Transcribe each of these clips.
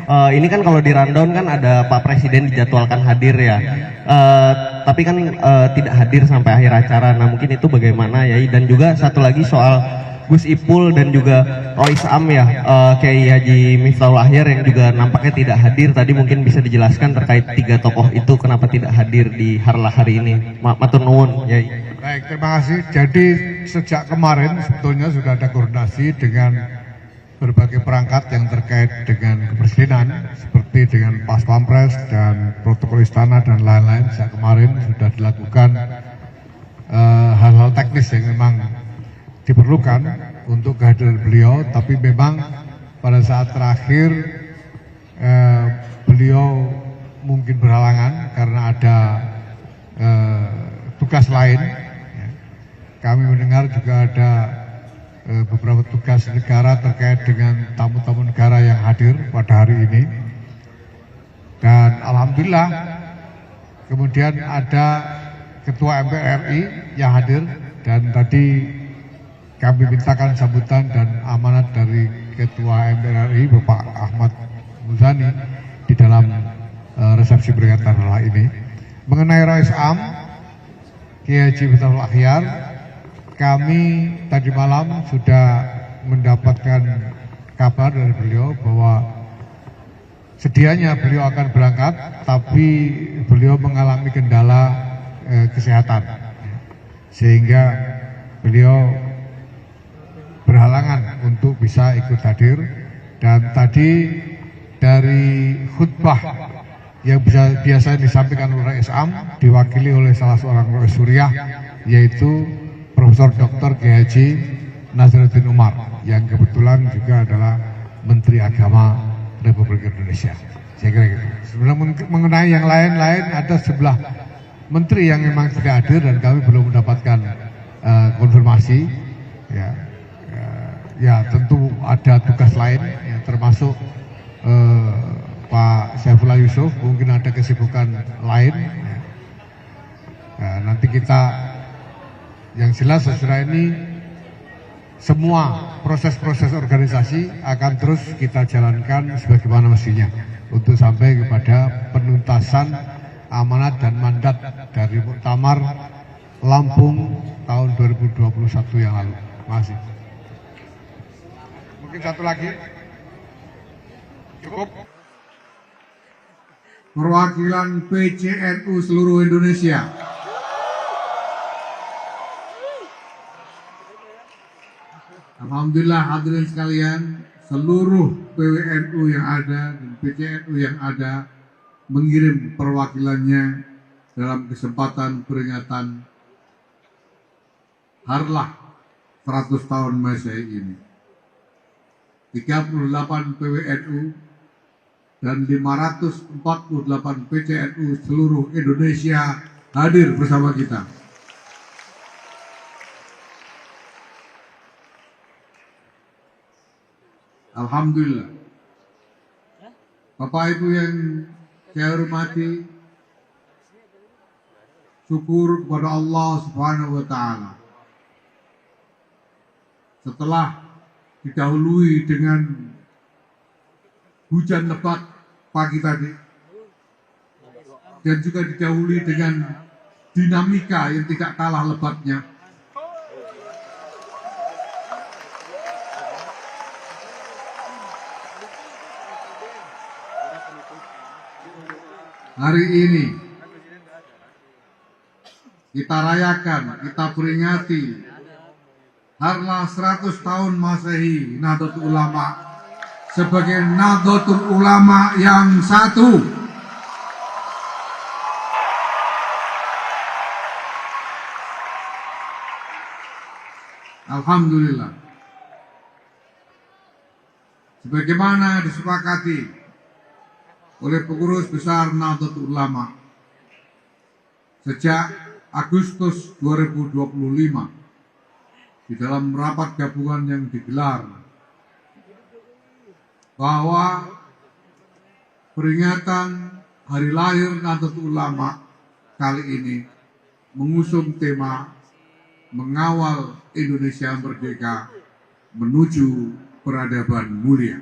Ini kan kalau di rundown kan ada Pak Presiden dijadwalkan hadir ya, tapi kan tidak hadir sampai akhir acara. Nah mungkin itu bagaimana ya? Dan juga satu lagi soal Gus Ipul dan juga Rois Am ya, Kiai Haji Miftahul Ahyar yang juga nampaknya tidak hadir. Tadi mungkin bisa dijelaskan terkait tiga tokoh itu kenapa tidak hadir di Harlah hari ini. Matur nuwun ya. Baik, terima kasih. Jadi sejak kemarin sebetulnya sudah ada koordinasi dengan berbagai perangkat yang terkait dengan kepresidenan, seperti dengan Pas Pampres dan protokol istana dan lain-lain. Sejak kemarin sudah dilakukan hal-hal teknis yang memang diperlukan untuk kehadiran beliau, tapi memang pada saat terakhir beliau mungkin berhalangan karena ada tugas lain. Kami mendengar juga ada beberapa tugas negara terkait dengan tamu-tamu negara yang hadir pada hari ini. Dan alhamdulillah kemudian ada Ketua MPR RI yang hadir, dan tadi kami mintakan sambutan dan amanat dari Ketua MPR RI Bapak Ahmad Muzani di dalam resepsi peringatan Harlah ini. Mengenai Rois Am, Kiai Haji Miftahul Ahyar, kami tadi malam sudah mendapatkan kabar dari beliau bahwa sedianya beliau akan berangkat, tapi beliau mengalami kendala kesehatan, sehingga beliau berhalangan untuk bisa ikut hadir. Dan tadi dari khutbah yang biasa disampaikan oleh Rois Am diwakili oleh salah seorang Rois Suriah, yaitu Profesor Dr. Kiai Haji Nazaruddin Umar, yang kebetulan juga adalah Menteri Agama Republik Indonesia. Saya kira gitu. Sebenarnya mengenai yang lain-lain ada sebelah menteri yang memang tidak hadir dan kami belum mendapatkan konfirmasi. Ya tentu ada tugas lain, ya, termasuk Pak Saifullah Yusuf mungkin ada kesibukan lain. Ya, nanti kita, yang jelas sesudah ini semua proses-proses organisasi akan terus kita jalankan sebagaimana mestinya untuk sampai kepada penuntasan amanat dan mandat dari Muktamar Lampung tahun 2021 yang lalu. Terima kasih. Mungkin satu lagi. Cukup. Perwakilan PCNU seluruh Indonesia. Alhamdulillah hadirin sekalian, seluruh PWNU yang ada dan PCNU yang ada mengirim perwakilannya dalam kesempatan peringatan Harlah 100 tahun Masehi ini. 38 PWNU dan 548 PCNU seluruh Indonesia hadir bersama kita. Alhamdulillah. Bapak Ibu yang saya hormati, syukur kepada Allah Subhanahu wa Ta'ala. Setelah didahului dengan hujan lebat pagi tadi, dan juga didahului dengan dinamika yang tidak kalah lebatnya, hari ini kita rayakan, kita peringati Harlah 100 tahun Masehi Nahdlatul Ulama sebagai Nahdlatul Ulama yang satu. Alhamdulillah. Sebagaimana disepakati oleh pengurus besar Nahdlatul Ulama sejak Agustus 2025 di dalam rapat gabungan yang digelar, bahwa peringatan hari lahir Nahdlatul Ulama kali ini mengusung tema mengawal Indonesia merdeka menuju peradaban mulia.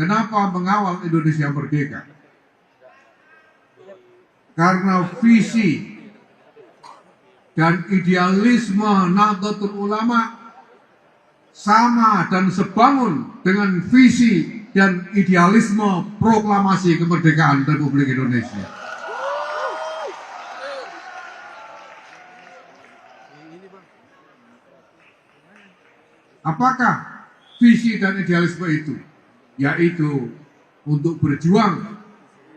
Kenapa mengawal Indonesia merdeka? Karena visi dan idealisme Nahdlatul Ulama sama dan sebangun dengan visi dan idealisme proklamasi kemerdekaan Republik Indonesia. Apakah visi dan idealisme itu? Yaitu untuk berjuang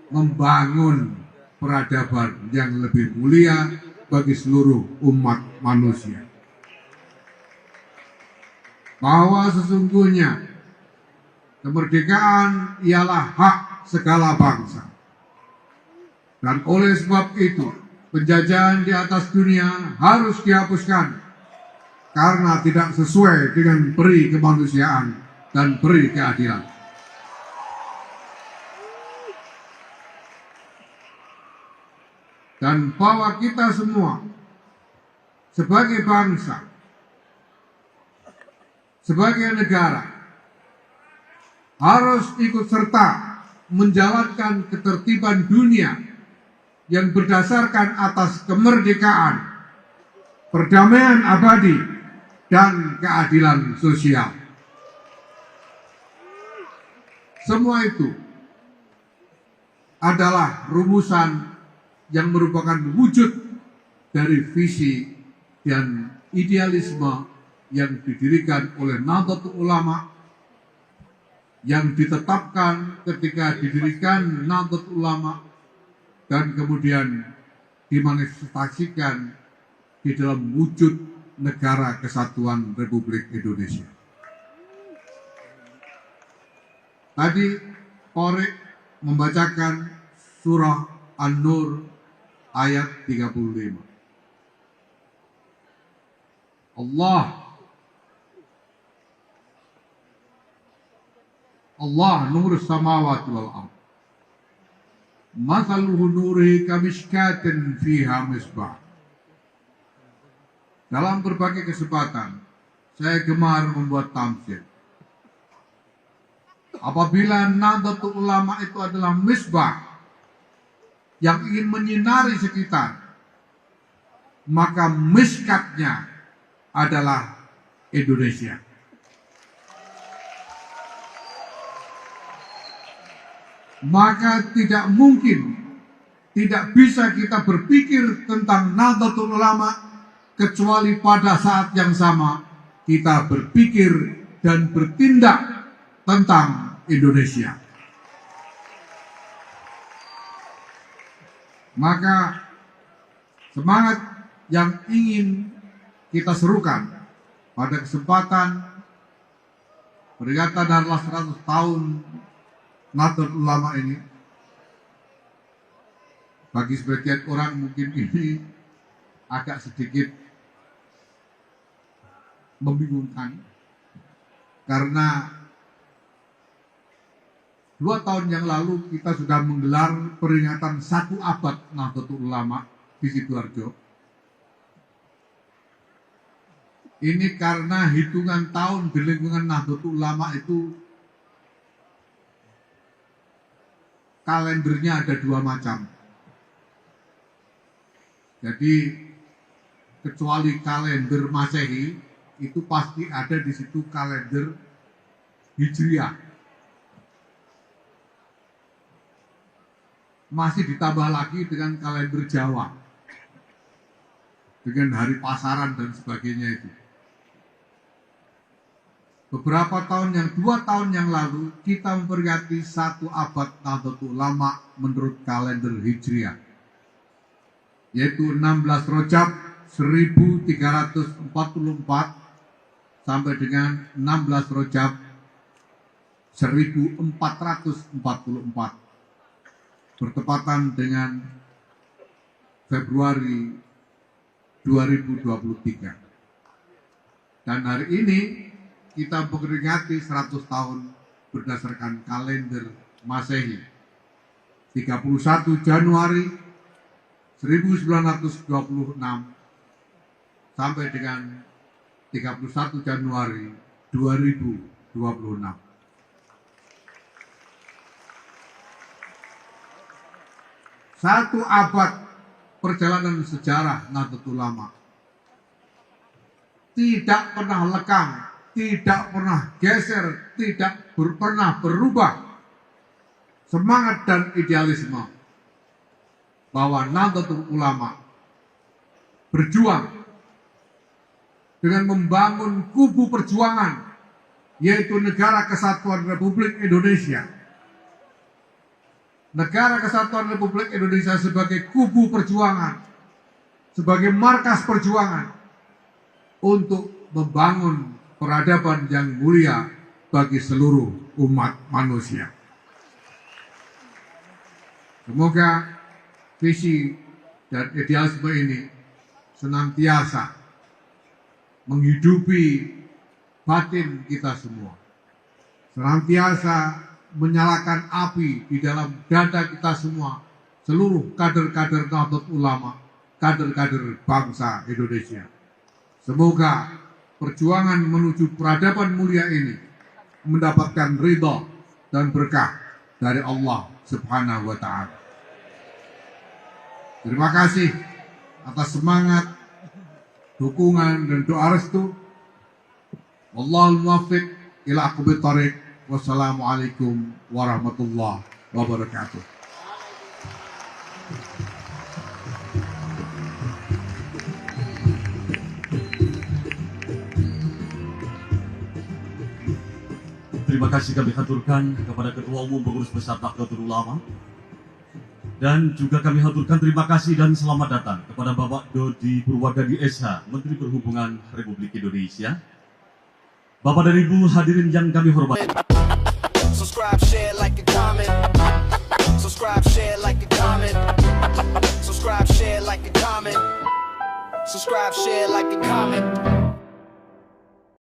membangun peradaban yang lebih mulia bagi seluruh umat manusia. Bahwa sesungguhnya kemerdekaan ialah hak segala bangsa. Dan oleh sebab itu, penjajahan di atas dunia harus dihapuskan karena tidak sesuai dengan peri kemanusiaan dan peri keadilan. Dan bahwa kita semua sebagai bangsa, sebagai negara, harus ikut serta menjalankan ketertiban dunia yang berdasarkan atas kemerdekaan, perdamaian abadi, dan keadilan sosial. Semua itu adalah rumusan yang merupakan wujud dari visi dan idealisme yang didirikan oleh Nahdlatul Ulama, yang ditetapkan ketika didirikan Nahdlatul Ulama dan kemudian dimanifestasikan di dalam wujud Negara Kesatuan Republik Indonesia. Tadi Korek membacakan surah An-Nur ayat 35. Allah nur samawati wal ardh. Mathaluhu nurihi kamishkatin fiha misbah. Dalam berbagai kesempatan, saya gemar membuat tamsil. Apabila Nahdlatul Ulama itu adalah misbah yang ingin menyinari sekitar, maka miskatnya adalah Indonesia. Maka tidak mungkin, tidak bisa kita berpikir tentang Nahdlatul Ulama kecuali pada saat yang sama kita berpikir dan bertindak tentang Indonesia. Maka semangat yang ingin kita serukan pada kesempatan peringatan adalah 100 tahun Nahdlatul Ulama ini, bagi sebagian orang mungkin ini agak sedikit membingungkan, karena 2 tahun yang lalu kita sudah menggelar peringatan 1 abad Nahdlatul Ulama di Sidoarjo. Ini karena hitungan tahun di lingkungan Nahdlatul Ulama itu kalendernya ada 2 macam. Jadi kecuali kalender Masehi, itu pasti ada di situ kalender Hijriah. Masih ditambah lagi dengan kalender Jawa, dengan hari pasaran dan sebagainya itu. Beberapa tahun 2 tahun yang lalu kita memperingati 1 abad Nahdlatul Ulama menurut kalender Hijriah, yaitu 16 Rajab 1344 sampai dengan 16 Rajab 1444, bertepatan dengan Februari 2023. Dan hari ini kita memperingati 100 tahun berdasarkan kalender Masehi, 31 Januari 1926 sampai dengan 31 Januari 2026. 1 abad perjalanan sejarah Nahdlatul Ulama. Tidak pernah lekang, tidak pernah geser, tidak pernah berubah semangat dan idealisme bahwa Nahdlatul Ulama berjuang dengan membangun kubu perjuangan, yaitu Negara Kesatuan Republik Indonesia. Negara Kesatuan Republik Indonesia sebagai kubu perjuangan, sebagai markas perjuangan untuk membangun peradaban yang mulia bagi seluruh umat manusia. Semoga visi dan idealisme ini senantiasa menghidupi batin kita semua, senantiasa menyalakan api di dalam dada kita semua, seluruh kader-kader Nahdlatul Ulama, kader-kader bangsa Indonesia. Semoga perjuangan menuju peradaban mulia ini mendapatkan ridha dan berkah dari Allah Subhanahu wa Ta'ala. Terima kasih atas semangat, dukungan, dan doa restu. Wallahul muwaffiq ila aqwamit thoriq. Wassalamualaikum warahmatullahi wabarakatuh. Terima kasih kami haturkan kepada Ketua Umum Pengurus Besar Nahdlatul Ulama. Dan juga kami haturkan terima kasih dan selamat datang kepada Bapak Dodi Purwardadi SH, Menteri Perhubungan Republik Indonesia. Bapak dan Ibu hadirin yang kami hormati. Subscribe, share, like, and comment. Subscribe, share, like, and comment. Subscribe, share, like, and comment. Subscribe, share, like, and comment.